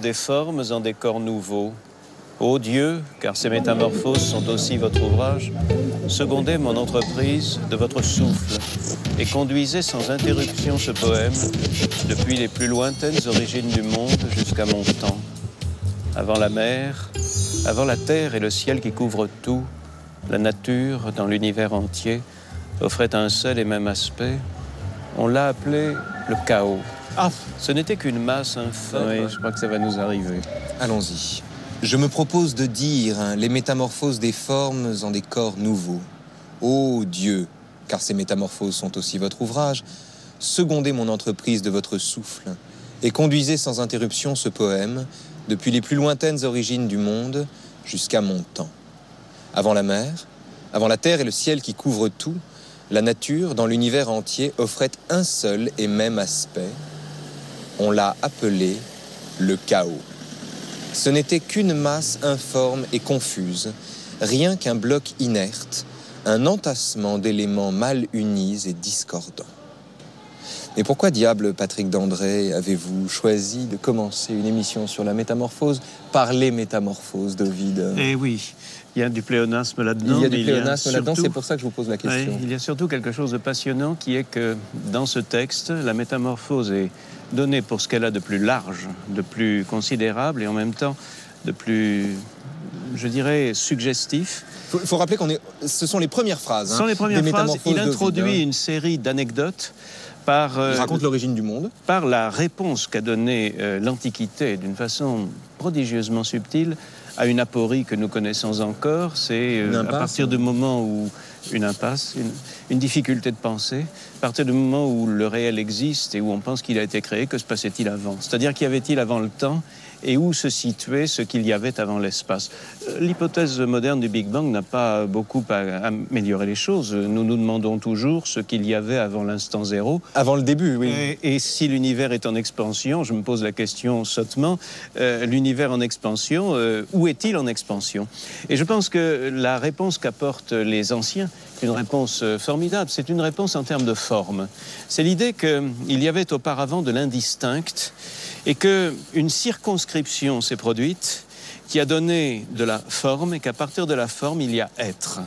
métamorphose des formes en des corps nouveaux. Ô Dieu, car ces métamorphoses sont aussi votre ouvrage, secondez mon entreprise de votre souffle et conduisez sans interruption ce poème depuis les plus lointaines origines du monde jusqu'à mon temps. Avant la mer, avant la terre et le ciel qui couvre tout, la nature dans l'univers entier offrait un seul et même aspect. On l'a appelé le chaos. Ah, ce n'était qu'une masse informe. Oui, je crois que ça va nous arriver. Allons-y. Je me propose de dire les métamorphoses des formes en des corps nouveaux. Ô Dieu, car ces métamorphoses sont aussi votre ouvrage, secondez mon entreprise de votre souffle et conduisez sans interruption ce poème depuis les plus lointaines origines du monde jusqu'à mon temps. Avant la mer, avant la terre et le ciel qui couvrent tout, la nature dans l'univers entier offrait un seul et même aspect. On l'a appelé le chaos. Ce n'était qu'une masse informe et confuse, rien qu'un bloc inerte, un entassement d'éléments mal unis et discordants. Mais pourquoi diable, Patrick Dandré, avez-vous choisi de commencer une émission sur la métamorphose par les métamorphoses d'Ovide? Eh oui, il y a du pléonasme là-dedans. Il y a du pléonasme là-dedans, c'est pour ça que je vous pose la question. Oui, il y a surtout quelque chose de passionnant qui est que dans ce texte, la métamorphose est donnée pour ce qu'elle a de plus large, de plus considérable et en même temps de plus, je dirais, suggestif. Il faut rappeler ce sont les premières phrases. Ce sont les premières phrases. Il introduit d'Ovide, une série d'anecdotes il raconte l'origine du monde. Par la réponse qu'a donnée l'Antiquité d'une façon prodigieusement subtile à une aporie que nous connaissons encore. C'est à partir du moment où une impasse, une difficulté de penser, à partir du moment où le réel existe et où on pense qu'il a été créé, que se passait-il avant? C'est-à-dire qu'y avait-il avant le temps et où se situait ce qu'il y avait avant l'espace? L'hypothèse moderne du Big Bang n'a pas beaucoup amélioré les choses. Nous nous demandons toujours ce qu'il y avait avant l'instant zéro. Avant le début, oui. Et si l'univers est en expansion, je me pose la question sottement, l'univers en expansion, où est-il en expansion? Et je pense que la réponse qu'apportent les anciens, une réponse formidable, c'est une réponse en termes de forme. C'est l'idée qu'il y avait auparavant de l'indistinct et qu'une circonscription s'est produite qui a donné de la forme et qu'à partir de la forme, il y a être.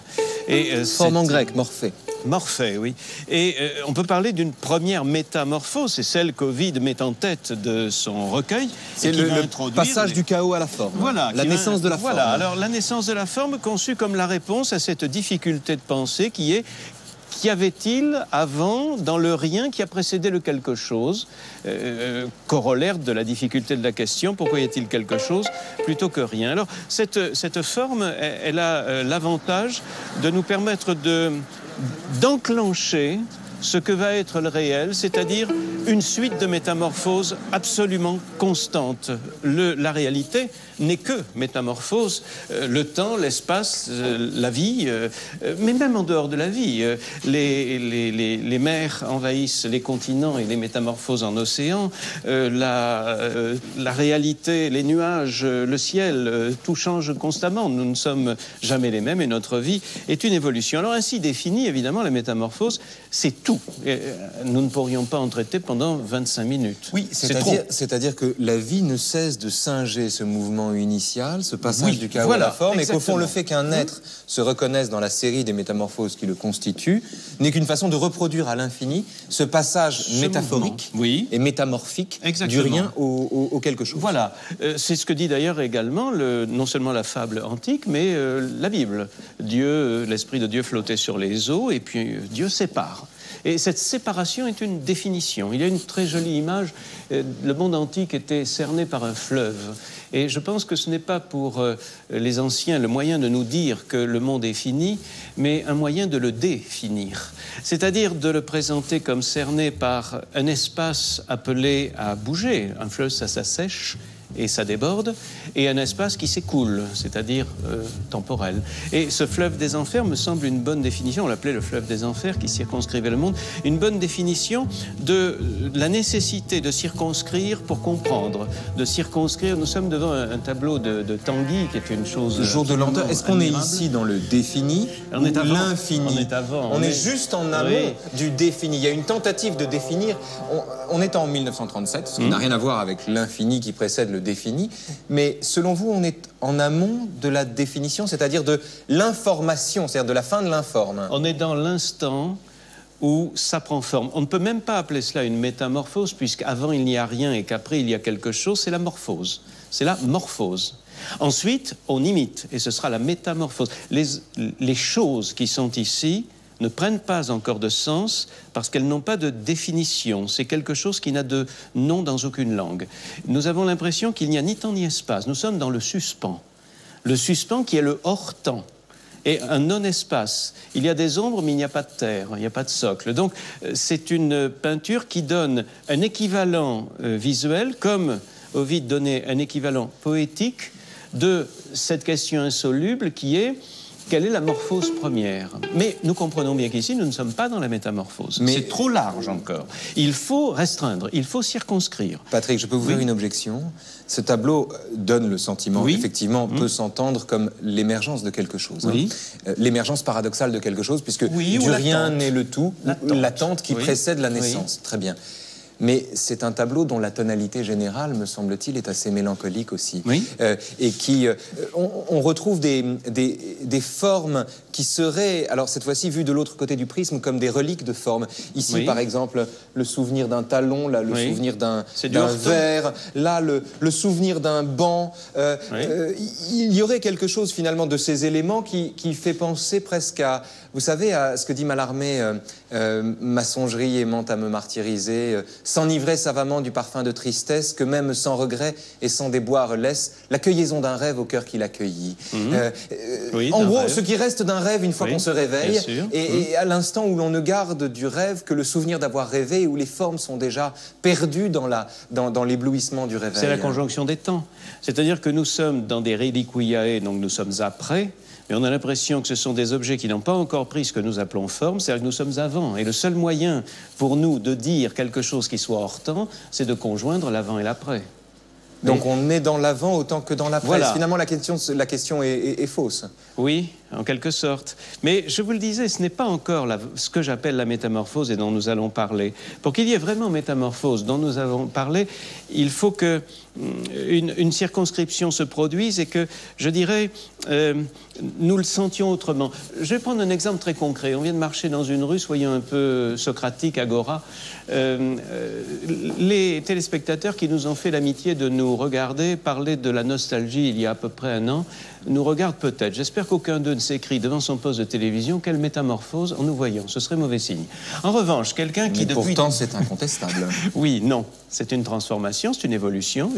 Et, forme en grec, morphée. Morphée, oui. Et on peut parler d'une première métamorphose, c'est celle qu'Ovide met en tête de son recueil. C'est le passage du chaos à la forme. Voilà. La naissance de la forme. Voilà, alors la naissance de la forme conçue comme la réponse à cette difficulté de pensée qui est: qu'y avait-il avant, dans le rien qui a précédé le quelque chose? Corollaire de la difficulté de la question, pourquoi y a-t-il quelque chose plutôt que rien? Alors, cette forme, elle a l'avantage de nous permettre d'enclencher ce que va être le réel, c'est-à-dire une suite de métamorphoses absolument constantes. La réalité n'est que métamorphose. Le temps, l'espace, la vie, mais même en dehors de la vie. Les mers envahissent les continents et les métamorphosent en océan. La réalité, les nuages, le ciel, tout change constamment. Nous ne sommes jamais les mêmes et notre vie est une évolution. Alors ainsi définie, évidemment, la métamorphose, c'est tout. Nous ne pourrions pas en traiter pendant 25 minutes. Oui, c'est-à-dire que la vie ne cesse de singer ce mouvement initial, ce passage du chaos à la forme, exactement. Et qu'au fond, le fait qu'un être se reconnaisse dans la série des métamorphoses qui le constituent n'est qu'une façon de reproduire à l'infini ce passage métaphorique et métamorphique du rien au quelque chose. Voilà, c'est ce que dit d'ailleurs également non seulement la fable antique, mais la Bible. L'esprit de Dieu flottait sur les eaux et puis Dieu sépare. Et cette séparation est une définition. Il y a une très jolie image. Le monde antique était cerné par un fleuve. Et je pense que ce n'est pas pour les anciens le moyen de nous dire que le monde est fini, mais un moyen de le définir. C'est-à-dire de le présenter comme cerné par un espace appelé à bouger. Un fleuve, ça s'assèche et ça déborde, et un espace qui s'écoule, c'est-à-dire temporel. Et ce fleuve des enfers me semble une bonne définition, on l'appelait le fleuve des enfers qui circonscrivait le monde, une bonne définition de la nécessité de circonscrire pour comprendre, de circonscrire. Nous sommes devant un tableau de Tanguy qui est une chose... Jour de lenteur. Est-ce qu'on est ici dans le défini ou l'infini? On est avant. On est juste en amont du défini. Il y a une tentative de définir. On est en 1937, ce qui n'a rien à voir avec l'infini qui précède le définie. Mais selon vous, on est en amont de la définition, c'est-à-dire de l'information, c'est-à-dire de la fin de l'informe. On est dans l'instant où ça prend forme. On ne peut même pas appeler cela une métamorphose, puisqu'avant il n'y a rien et qu'après il y a quelque chose, c'est la morphose. C'est la morphose. Ensuite, on imite, et ce sera la métamorphose. Les choses qui sont ici ne prennent pas encore de sens parce qu'elles n'ont pas de définition. C'est quelque chose qui n'a de nom dans aucune langue. Nous avons l'impression qu'il n'y a ni temps ni espace. Nous sommes dans le suspens. Le suspens qui est le hors-temps. Et un non-espace. Il y a des ombres, mais il n'y a pas de terre, il n'y a pas de socle. Donc, c'est une peinture qui donne un équivalent visuel, comme Ovide donnait un équivalent poétique de cette question insoluble qui est: quelle est la morphose première? Mais nous comprenons bien qu'ici, nous ne sommes pas dans la métamorphose. Mais c'est trop large encore. Il faut restreindre, il faut circonscrire. Patrick, je peux vous faire une objection? Ce tableau donne le sentiment, effectivement, peut s'entendre comme l'émergence de quelque chose. L'émergence paradoxale de quelque chose, puisque du rien naît le tout, l'attente qui précède la naissance. Très bien. Mais c'est un tableau dont la tonalité générale, me semble-t-il, est assez mélancolique aussi. Et qui... on retrouve des formes qui seraient, alors cette fois-ci, vues de l'autre côté du prisme, comme des reliques de formes. Ici, par exemple, le souvenir d'un talon, là, le souvenir d'un verre, là, le souvenir d'un banc. Il y aurait quelque chose, finalement, de ces éléments qui fait penser presque à... Vous savez, à ce que dit Mallarmé, ma songerie aimant à me martyriser, s'enivrer savamment du parfum de tristesse, que même sans regret et sans déboire laisse la cueilliaison d'un rêve au cœur qui l'accueillit. En gros, ce qui reste d'un rêve une fois qu'on se réveille, et à l'instant où l'on ne garde du rêve que le souvenir d'avoir rêvé, où les formes sont déjà perdues dans l'éblouissement du réveil. C'est la conjonction des temps. C'est-à-dire que nous sommes dans des reliquiae, donc nous sommes après, mais on a l'impression que ce sont des objets qui n'ont pas encore pris ce que nous appelons forme, c'est-à-dire que nous sommes avant. Et le seul moyen pour nous de dire quelque chose qui soit hors temps, c'est de conjoindre l'avant et l'après. Donc on est dans l'avant autant que dans l'après. Voilà. Finalement, la question est fausse. Oui, en quelque sorte. Mais je vous le disais, ce n'est pas encore ce que j'appelle la métamorphose et dont nous allons parler. Pour qu'il y ait vraiment métamorphose dont nous avons parlé, il faut que une circonscription se produise et que, je dirais, nous le sentions autrement. Je vais prendre un exemple très concret. On vient de marcher dans une rue, soyons un peu socratiques, agora. Les téléspectateurs qui nous ont fait l'amitié de nous regarder parler de la nostalgie il y a à peu près un an nous regardent peut-être. J'espère qu'aucun d'eux ne s'écrie devant son poste de télévision: quelle métamorphose en nous voyant. Ce serait mauvais signe. En revanche, quelqu'un qui depuis... pourtant c'est incontestable. Oui, non. C'est une transformation, c'est une évolution,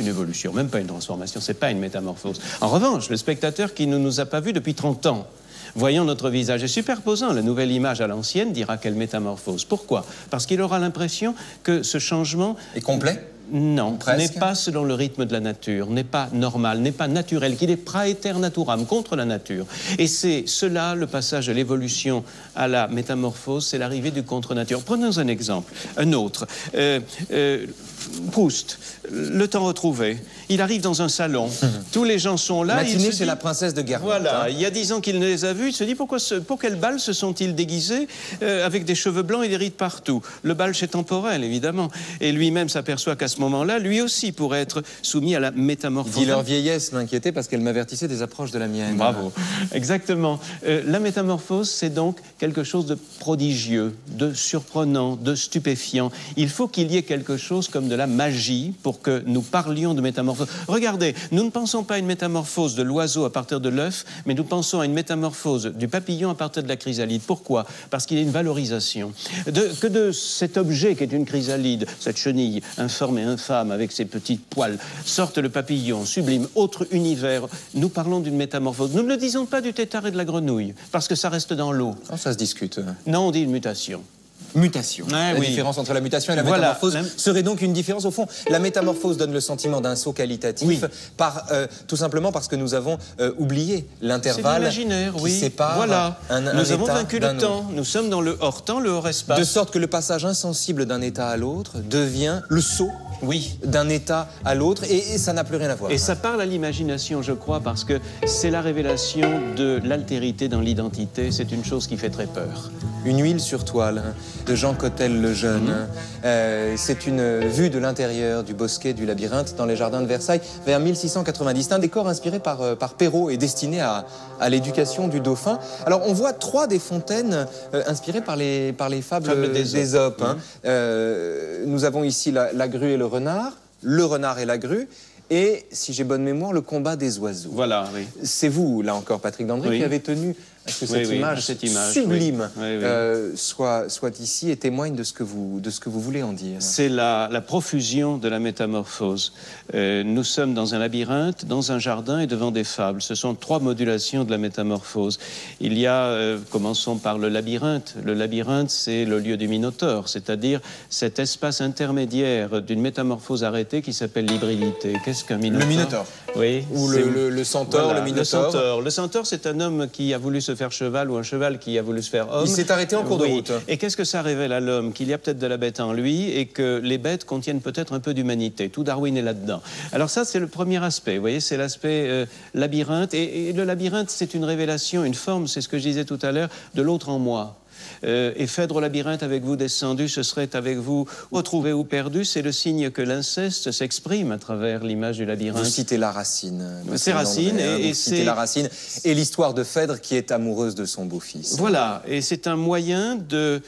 même pas une transformation, c'est pas une métamorphose. En revanche, le spectateur qui ne nous a pas vus depuis 30 ans, voyant notre visage et superposant la nouvelle image à l'ancienne, dira quelle métamorphose. Pourquoi? Parce qu'il aura l'impression que ce changement... est complet? Non, n'est pas selon le rythme de la nature, n'est pas normal, n'est pas naturel, qu'il est praeter naturam, contre la nature. Et c'est cela, le passage de l'évolution à la métamorphose, c'est l'arrivée du contre-nature. Prenons un exemple, un autre. Proust, le temps retrouvé. Il arrive dans un salon, tous les gens sont là. Matinée chez la princesse de Guermantes. Voilà, il y a 10 ans qu'il ne les a vus, il se dit pour quel bal se sont-ils déguisés avec des cheveux blancs et des rides partout? Le bal c'est temporel, évidemment. Et lui-même s'aperçoit qu'à ce moment-là, lui aussi pourrait être soumis à la métamorphose. Dit leur vieillesse m'inquiétait parce qu'elle m'avertissait des approches de la mienne. Bravo, exactement. La métamorphose, c'est donc quelque chose de prodigieux, de surprenant, de stupéfiant. Il faut qu'il y ait quelque chose comme de la magie pour que nous parlions de métamorphose. Regardez, nous ne pensons pas à une métamorphose de l'oiseau à partir de l'œuf, mais nous pensons à une métamorphose du papillon à partir de la chrysalide. Pourquoi? Parce qu'il y a une valorisation. Que de cet objet qui est une chrysalide, cette chenille informe et infâme avec ses petites poils, sorte le papillon, sublime, autre univers. Nous parlons d'une métamorphose. Nous ne le disons pas du tétard et de la grenouille, parce que ça reste dans l'eau. Oh, ça se discute. Non, on dit une mutation. Mutation. La différence entre la mutation et la métamorphose serait donc une différence. Au fond, la métamorphose donne le sentiment d'un saut qualitatif, tout simplement parce que nous avons oublié l'intervalle qui sépare nous avons vaincu le temps. Nous sommes dans le hors-temps, le hors-espace. De sorte que le passage insensible d'un état à l'autre devient le saut Oui. d'un état à l'autre, et ça n'a plus rien à voir. Et ça parle à l'imagination, je crois, parce que c'est la révélation de l'altérité dans l'identité. C'est une chose qui fait très peur. Une huile sur toile, de Jean Cottel le Jeune. C'est une vue de l'intérieur du bosquet du labyrinthe dans les jardins de Versailles vers 1690. Un décor inspiré par Perrault et destiné à l'éducation du dauphin. Alors on voit 3 des fontaines inspirées par les fables d'Ésope. Nous avons ici la grue et le renard et la grue. Et, si j'ai bonne mémoire, le combat des oiseaux. Voilà, oui. C'est vous, là encore, Patrick Dandré, qui avez tenu à ce que cette image sublime soit ici et témoigne de ce que vous voulez en dire. C'est la profusion de la métamorphose. Nous sommes dans un labyrinthe, dans un jardin et devant des fables. Ce sont 3 modulations de la métamorphose. Il y a, commençons par le labyrinthe. Le labyrinthe, c'est le lieu du Minotaure, c'est-à-dire cet espace intermédiaire d'une métamorphose arrêtée qui s'appelle l'hybridité. Qu'est-ce qu'un Minotaure? Le Minotaure. Oui. Ou le centaure, voilà, le Minotaure. Le centaure, c'est un homme qui a voulu se faire cheval ou un cheval qui a voulu se faire homme. Il s'est arrêté en cours de route. Et qu'est-ce que ça révèle à l'homme? Qu'il y a peut-être de la bête en lui et que les bêtes contiennent peut-être un peu d'humanité. Tout Darwin est là-dedans. Alors ça, c'est le premier aspect. Vous voyez, c'est l'aspect labyrinthe. Et le labyrinthe, c'est une révélation, une forme, c'est ce que je disais tout à l'heure, de l'autre en moi. Et Phèdre au labyrinthe avec vous descendu, ce serait avec vous retrouvé ou perdu. C'est le signe que l'inceste s'exprime à travers l'image du labyrinthe. Vous citez la Racine. C'est Racine. C'est la Racine et l'histoire de Phèdre qui est amoureuse de son beau-fils. Voilà, et c'est un moyen de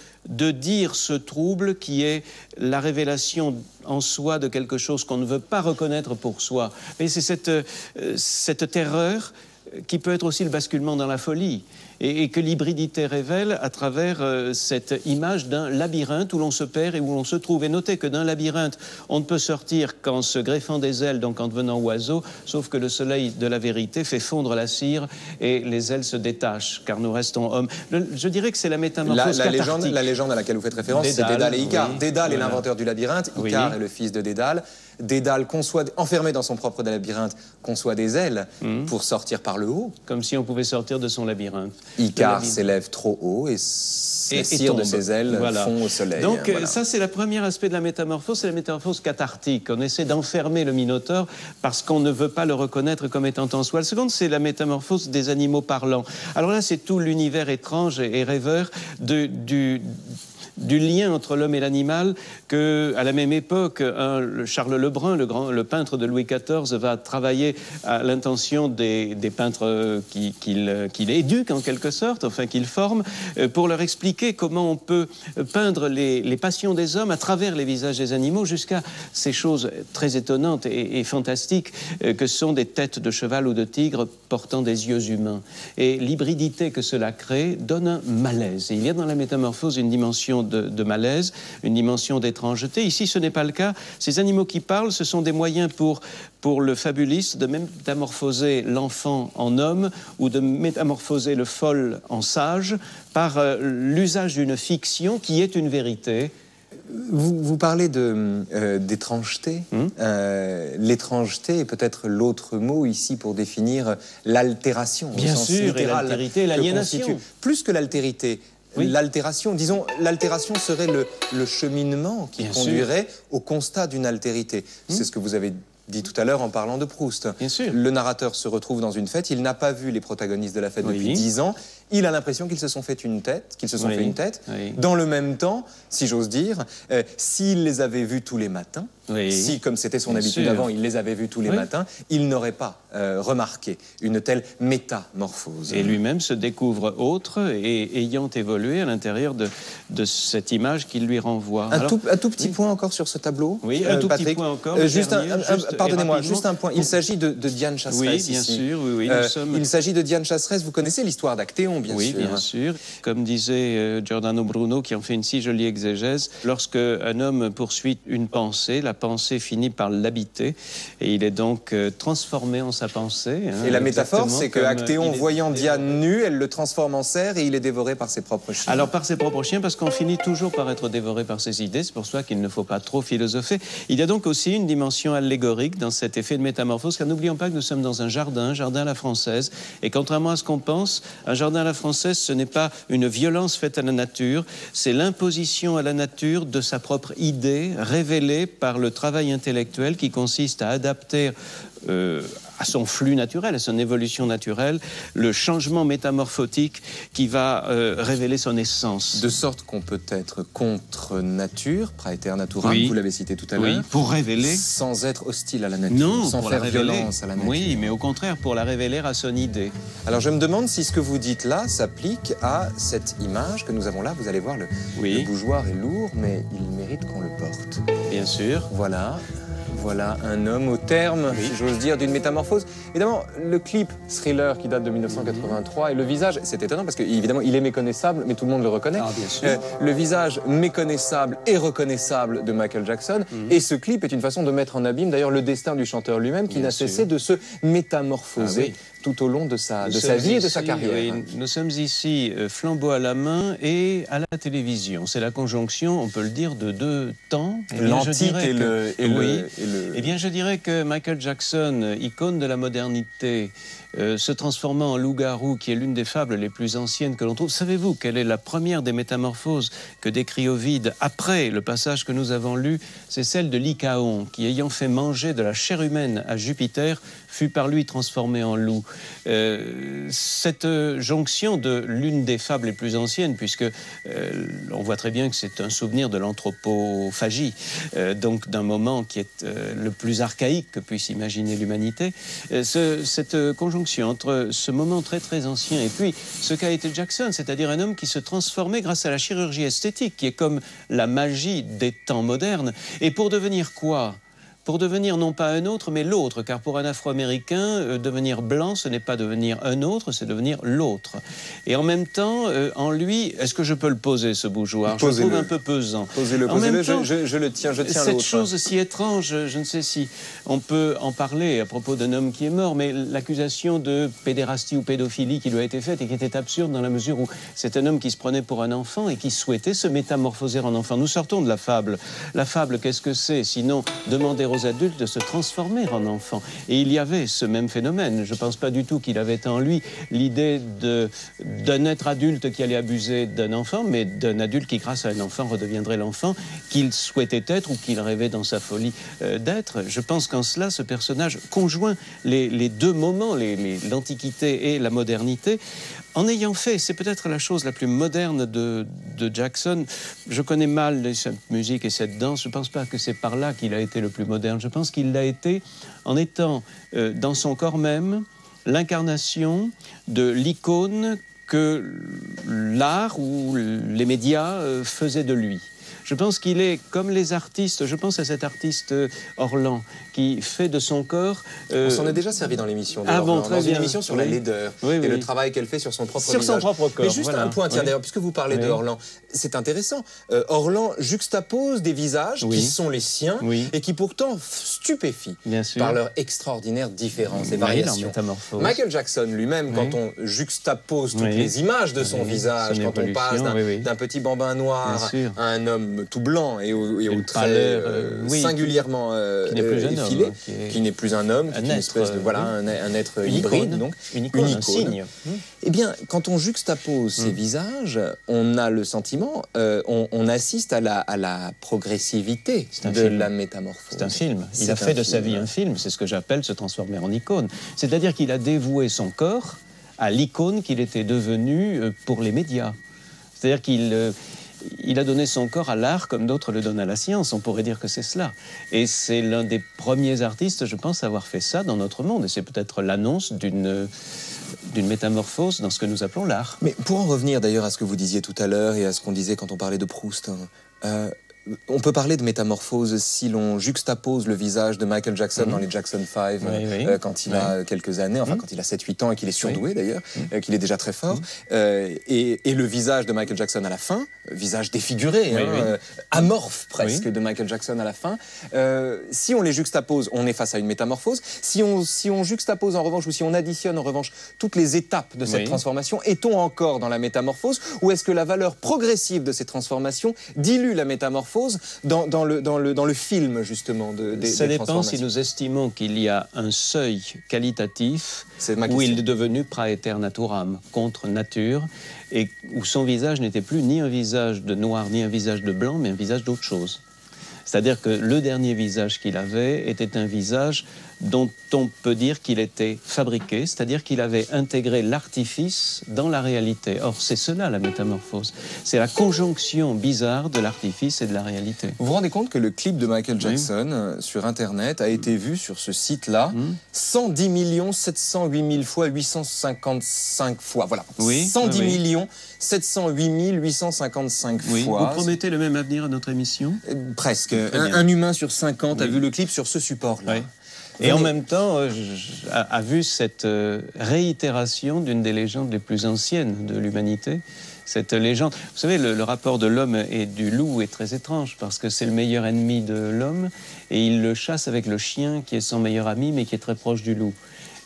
dire ce trouble qui est la révélation en soi de quelque chose qu'on ne veut pas reconnaître pour soi. Et c'est cette terreur qui peut être aussi le basculement dans la folie. Et que l'hybridité révèle à travers cette image d'un labyrinthe où l'on se perd et où l'on se trouve. Et notez que d'un labyrinthe, on ne peut sortir qu'en se greffant des ailes, donc en devenant oiseau, sauf que le soleil de la vérité fait fondre la cire et les ailes se détachent, car nous restons hommes. Je dirais que c'est la métamorphose cathartique. La légende à laquelle vous faites référence, c'est Dédale et Icare. Oui, Dédale est l'inventeur du labyrinthe, Icare est le fils de Dédale. Dédale, enfermé dans son propre labyrinthe, conçoit des ailes pour sortir par le haut. Comme si on pouvait sortir de son labyrinthe. Icare s'élève trop haut et la cire de ses ailes fond au soleil. Donc ça, c'est le premier aspect de la métamorphose, c'est la métamorphose cathartique. On essaie d'enfermer le Minotaure parce qu'on ne veut pas le reconnaître comme étant en soi. Le second, c'est la métamorphose des animaux parlants. Alors là, c'est tout l'univers étrange et rêveur du lien entre l'homme et l'animal que, à la même époque, Charles Lebrun, le peintre de Louis XIV, va travailler à l'intention des peintres qu'il éduque en quelque sorte, enfin qu'il forme, pour leur expliquer comment on peut peindre les passions des hommes à travers les visages des animaux jusqu'à ces choses très étonnantes et fantastiques que sont des têtes de cheval ou de tigre portant des yeux humains. Et l'hybridité que cela crée donne un malaise. Et il y a dans la métamorphose une dimension de malaise, une dimension d'étrangeté. Ici, ce n'est pas le cas. Ces animaux qui parlent, ce sont des moyens pour le fabuliste de métamorphoser l'enfant en homme ou de métamorphoser le fol en sage par l'usage d'une fiction qui est une vérité. Vous parlez d'étrangeté. L'étrangeté est peut-être l'autre mot ici pour définir l'altération. Bien sûr, et l'altérité et l'aliénation. Plus que l'altérité. Oui. L'altération, disons, l'altération serait le cheminement qui conduirait au constat d'une altérité. C'est ce que vous avez dit tout à l'heure en parlant de Proust. Bien sûr. Le narrateur se retrouve dans une fête, il n'a pas vu les protagonistes de la fête depuis 10 ans, il a l'impression qu'ils se sont fait une tête, Dans le même temps, si j'ose dire, s'il les avait vus tous les matins, si, comme c'était son habitude avant, il les avait vus tous les matins, il n'aurait pas remarqué une telle métamorphose. Et lui-même se découvre autre et ayant évolué à l'intérieur de cette image qu'il lui renvoie. Un tout petit point encore sur ce tableau. Oui, un tout Patrick. petit point encore. Pardonnez-moi, juste un point. Il s'agit de Diane Chasseresse. Oui, bien sûr. Oui, il s'agit de Diane Chasseresse. Vous connaissez l'histoire d'Actéon, bien sûr. Oui, bien sûr. Comme disait Giordano Bruno, qui en fait une si jolie exégèse, lorsque un homme poursuit une pensée, la pensée finit par l'habiter et il est donc transformé en sa pensée. Et la métaphore, c'est que Actéon, voyant Diane nue, elle le transforme en cerf et il est dévoré par ses propres chiens. Alors par ses propres chiens, parce qu'on finit toujours par être dévoré par ses idées, c'est pour ça qu'il ne faut pas trop philosopher. Il y a donc aussi une dimension allégorique lyrique dans cet effet de métamorphose, car n'oublions pas que nous sommes dans un jardin à la française, et contrairement à ce qu'on pense, un jardin à la française, ce n'est pas une violence faite à la nature, c'est l'imposition à la nature de sa propre idée, révélée par le travail intellectuel qui consiste à adapter à son flux naturel, à son évolution naturelle, le changement métamorphotique qui va révéler son essence. De sorte qu'on peut être contre nature, praeter naturam, oui. Vous l'avez cité tout à l'heure. Oui, pour révéler. Sans être hostile à la nature, non, sans pour faire la révéler. violence à la nature. Oui, mais au contraire, pour la révéler à son idée. Alors je me demande si ce que vous dites là s'applique à cette image que nous avons là. Vous allez voir, le bougeoir est lourd, mais il mérite qu'on le porte. Bien sûr. Voilà un homme au terme, si j'ose dire, d'une métamorphose. Évidemment, le clip Thriller qui date de 1983 et le visage, c'est étonnant parce qu'évidemment, il est méconnaissable, mais tout le monde le reconnaît. Ah, bien sûr. Le visage méconnaissable et reconnaissable de Michael Jackson. Et ce clip est une façon de mettre en abîme, d'ailleurs, le destin du chanteur lui-même qui n'a cessé de se métamorphoser tout au long de sa vie et de sa carrière. Oui, nous sommes ici flambeau à la main et à la télévision. C'est la conjonction, on peut le dire, de deux temps. L'antique Eh bien, je dirais que Michael Jackson, icône de la modernité, se transformant en loup-garou, qui est l'une des fables les plus anciennes que l'on trouve. Savez-vous quelle est la première des métamorphoses que décrit Ovide après le passage que nous avons lu? C'est celle de Lycaon, qui, ayant fait manger de la chair humaine à Jupiter, fut par lui transformé en loup. Cette jonction de l'une des fables les plus anciennes, puisque on voit très bien que c'est un souvenir de l'anthropophagie, donc d'un moment qui est le plus archaïque que puisse imaginer l'humanité, cette conjonction entre ce moment très très ancien et puis ce qu'a été Jackson, c'est-à-dire un homme qui se transformait grâce à la chirurgie esthétique, qui est comme la magie des temps modernes. Et pour devenir quoi ? Pour devenir non pas un autre, mais l'autre, car pour un Afro-Américain, devenir blanc, ce n'est pas devenir un autre, c'est devenir l'autre. Et en même temps, en lui, est-ce que je peux le poser, ce bougeoir? Je le trouve un peu pesant. Posez-le, je le tiens, je tiens l'autre. Cette chose si étrange, je ne sais si on peut en parler à propos d'un homme qui est mort, mais l'accusation de pédérastie ou pédophilie qui lui a été faite et qui était absurde dans la mesure où c'est un homme qui se prenait pour un enfant et qui souhaitait se métamorphoser en enfant. Nous sortons de la fable. La fable, qu'est-ce que c'est? Sinon, demander aux adultes de se transformer en enfants. Et il y avait ce même phénomène. Je ne pense pas du tout qu'il avait en lui l'idée d'un être adulte qui allait abuser d'un enfant, mais d'un adulte qui, grâce à un enfant, redeviendrait l'enfant qu'il souhaitait être ou qu'il rêvait dans sa folie d'être. Je pense qu'en cela, ce personnage conjoint les deux moments, l'Antiquité et la modernité, en ayant fait, c'est peut-être la chose la plus moderne de Jackson. Je connais mal cette musique et cette danse. Je ne pense pas que c'est par là qu'il a été le plus moderne. Je pense qu'il l'a été en étant dans son corps même l'incarnation de l'icône que l'art ou les médias faisaient de lui. Je pense qu'il est comme les artistes. Je pense à cet artiste Orlan qui fait de son corps... On s'en est déjà servi dans l'émission. Dans une émission sur la laideur et le travail qu'elle fait sur son propre visage. Sur son propre corps. Mais juste un point, tiens, d'ailleurs, puisque vous parlez de Orlan, c'est intéressant. Orlan juxtapose des visages qui sont les siens et qui pourtant stupéfient par leur extraordinaire différence et variation. Michael Jackson lui-même, quand on juxtapose toutes les images de son visage, quand on passe d'un petit bambin noir à un homme tout blanc et aux traits singulièrement effilés, qui n'est plus un homme, qui est une espèce de un être hybride, donc une icône, un signe. Eh bien, quand on juxtapose ces visages, on a le sentiment, on assiste à la progressivité de la métamorphose. C'est un film. Il a fait de sa vie un film. C'est ce que j'appelle se transformer en icône. C'est-à-dire qu'il a dévoué son corps à l'icône qu'il était devenu pour les médias. C'est-à-dire qu'il a donné son corps à l'art comme d'autres le donnent à la science. On pourrait dire que c'est cela. Et c'est l'un des premiers artistes, je pense, à avoir fait ça dans notre monde. Et c'est peut-être l'annonce d'une métamorphose dans ce que nous appelons l'art. Mais pour en revenir d'ailleurs à ce que vous disiez tout à l'heure et à ce qu'on disait quand on parlait de Proust, on peut parler de métamorphose si l'on juxtapose le visage de Michael Jackson dans les Jackson 5 quand il a quelques années, enfin quand il a 7-8 ans et qu'il est surdoué d'ailleurs, qu'il est déjà très fort, et le visage de Michael Jackson à la fin, visage défiguré, amorphe presque de Michael Jackson à la fin. Si on les juxtapose, on est face à une métamorphose. Si on juxtapose en revanche, ou si on additionne en revanche toutes les étapes de cette transformation, est-on encore dans la métamorphose, ou est-ce que la valeur progressive de ces transformations dilue la métamorphose métamorphose dans le film, justement, Ça des dépend si transformations? nous estimons qu'il y a un seuil qualitatif C'est ma où il question. est devenu praeter naturam, contre nature, et où son visage n'était plus ni un visage de noir, ni un visage de blanc, mais un visage d'autre chose. C'est-à-dire que le dernier visage qu'il avait était un visage dont on peut dire qu'il était fabriqué, c'est-à-dire qu'il avait intégré l'artifice dans la réalité. Or, c'est cela la métamorphose. C'est la conjonction bizarre de l'artifice et de la réalité. Vous vous rendez compte que le clip de Michael Jackson sur Internet a été vu sur ce site-là 110 708 000 fois 855 fois. Voilà. Oui, 110 oui. 708 855 Oui. fois. Vous promettez le même avenir à notre émission? Presque. bien. Un humain sur 50 a Oui. vu le clip sur ce support-là. Oui. Et en même temps, a vu cette réitération d'une des légendes les plus anciennes de l'humanité. Cette légende, vous savez, le rapport de l'homme et du loup est très étrange parce que c'est le meilleur ennemi de l'homme et il le chasse avec le chien qui est son meilleur ami mais qui est très proche du loup.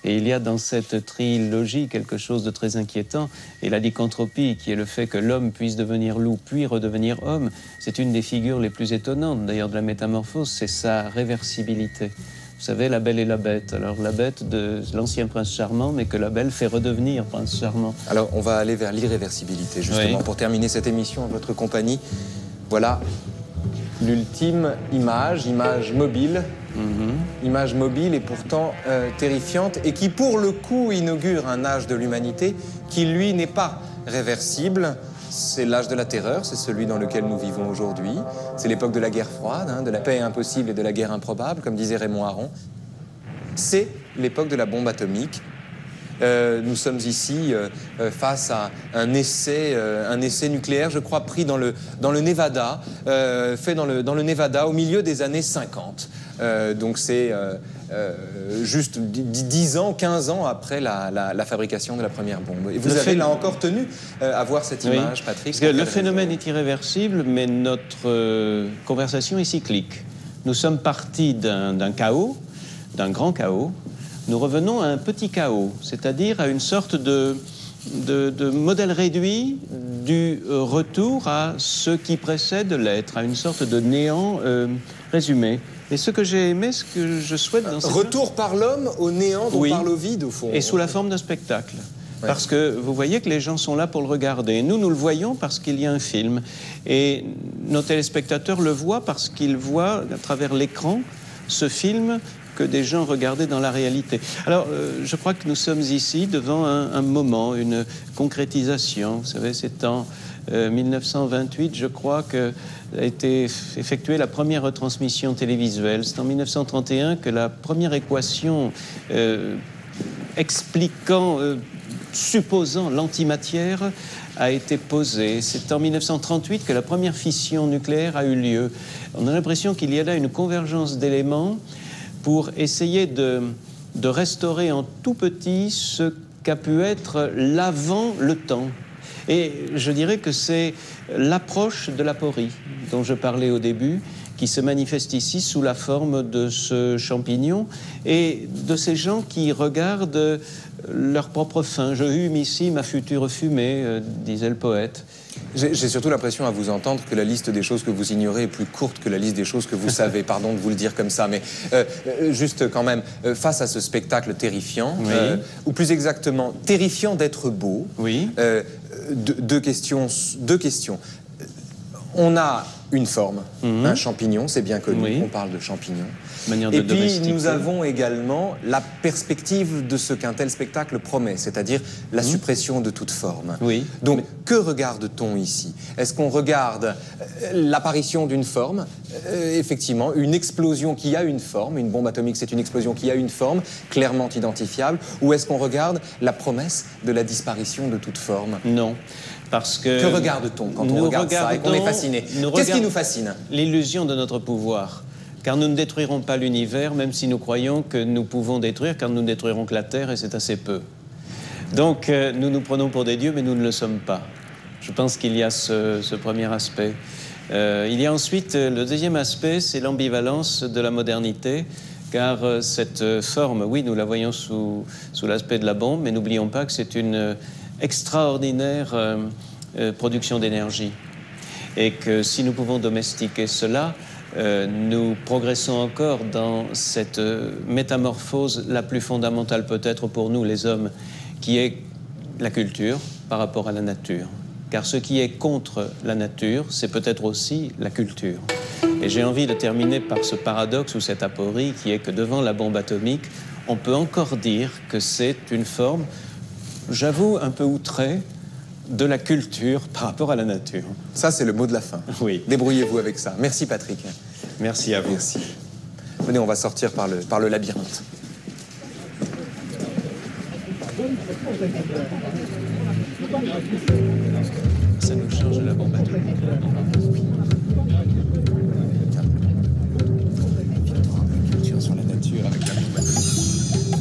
Et il y a dans cette trilogie quelque chose de très inquiétant. Et la lycanthropie, qui est le fait que l'homme puisse devenir loup puis redevenir homme, c'est une des figures les plus étonnantes d'ailleurs de la métamorphose, c'est sa réversibilité. Vous savez, la Belle et la Bête. Alors, la Bête de l'ancien prince charmant, mais que la Belle fait redevenir prince charmant. Alors, on va aller vers l'irréversibilité, justement, Oui. pour terminer cette émission en votre compagnie. Voilà l'ultime image mobile. Image mobile et pourtant terrifiante, et qui, pour le coup, inaugure un âge de l'humanité qui, lui, n'est pas réversible. C'est l'âge de la terreur, c'est celui dans lequel nous vivons aujourd'hui. C'est l'époque de la guerre froide, de la paix impossible et de la guerre improbable, comme disait Raymond Aron. C'est l'époque de la bombe atomique. Nous sommes ici face à un essai nucléaire, je crois, pris dans le Nevada, fait dans le Nevada au milieu des années 50. Donc c'est juste 10 ans, 15 ans après la fabrication de la première bombe. Et vous avez là encore tenu à voir cette image, Patrick. Parce que le phénomène est irréversible, mais notre conversation est cyclique. Nous sommes partis d'un chaos, d'un grand chaos. Nous revenons à un petit chaos, c'est-à-dire à une sorte de modèle réduit du retour à ce qui précède l'être, à une sorte de néant résumé. Et ce que j'ai aimé, ce que je souhaite dans cette... Retour par l'homme au néant dont parle Ovide, au fond. Et sous la forme d'un spectacle. Parce que vous voyez que les gens sont là pour le regarder. Nous le voyons parce qu'il y a un film. Et nos téléspectateurs le voient parce qu'ils voient à travers l'écran ce film que des gens regardaient dans la réalité. Alors, je crois que nous sommes ici devant un moment, une concrétisation. Vous savez, c'est en 1928, je crois, qu'a été effectuée la première retransmission télévisuelle. C'est en 1931 que la première équation expliquant, supposant l'antimatière a été posée. C'est en 1938 que la première fission nucléaire a eu lieu. On a l'impression qu'il y a là une convergence d'éléments pour essayer de restaurer en tout petit ce qu'a pu être l'avant le temps. Et je dirais que c'est l'approche de l'aporie dont je parlais au début, qui se manifeste ici sous la forme de ce champignon et de ces gens qui regardent leur propre fin. « Je hume ici ma future fumée », disait le poète. J'ai surtout l'impression à vous entendre que la liste des choses que vous ignorez est plus courte que la liste des choses que vous savez. Pardon de vous le dire comme ça, mais juste quand même, face à ce spectacle terrifiant, ou plus exactement, terrifiant d'être beau, deux questions. On a une forme, un champignon, c'est bien connu, on parle de champignon. Et puis nous avons également la perspective de ce qu'un tel spectacle promet, c'est-à-dire la suppression de toute forme. Donc que regarde-t-on ici? Est-ce qu'on regarde l'apparition d'une forme, effectivement, une explosion qui a une forme, une bombe atomique c'est une explosion qui a une forme, clairement identifiable, ou est-ce qu'on regarde la promesse de la disparition de toute forme? Non. Parce que regarde-t-on quand on regarde ça et qu'on est fasciné? Qu'est-ce qui nous fascine? L'illusion de notre pouvoir. Car nous ne détruirons pas l'univers, même si nous croyons que nous pouvons détruire, car nous ne détruirons que la Terre, et c'est assez peu. Donc, nous nous prenons pour des dieux, mais nous ne le sommes pas. Je pense qu'il y a ce premier aspect. Il y a ensuite, le deuxième aspect, c'est l'ambivalence de la modernité, car cette forme, oui, nous la voyons sous l'aspect de la bombe, mais n'oublions pas que c'est une extraordinaire production d'énergie. Et que si nous pouvons domestiquer cela, nous progressons encore dans cette métamorphose la plus fondamentale peut-être pour nous les hommes, qui est la culture par rapport à la nature. Car ce qui est contre la nature, c'est peut-être aussi la culture. Et j'ai envie de terminer par ce paradoxe ou cette aporie qui est que devant la bombe atomique, on peut encore dire que c'est une forme, j'avoue un peu outrée, de la culture par rapport à la nature. Ça, c'est le mot de la fin. Oui. Débrouillez-vous avec ça. Merci, Patrick. Merci à vous. Merci. Venez, on va sortir par le labyrinthe. Ça nous change de la bombe atomique. Culture sur la nature avec la bombe atomique.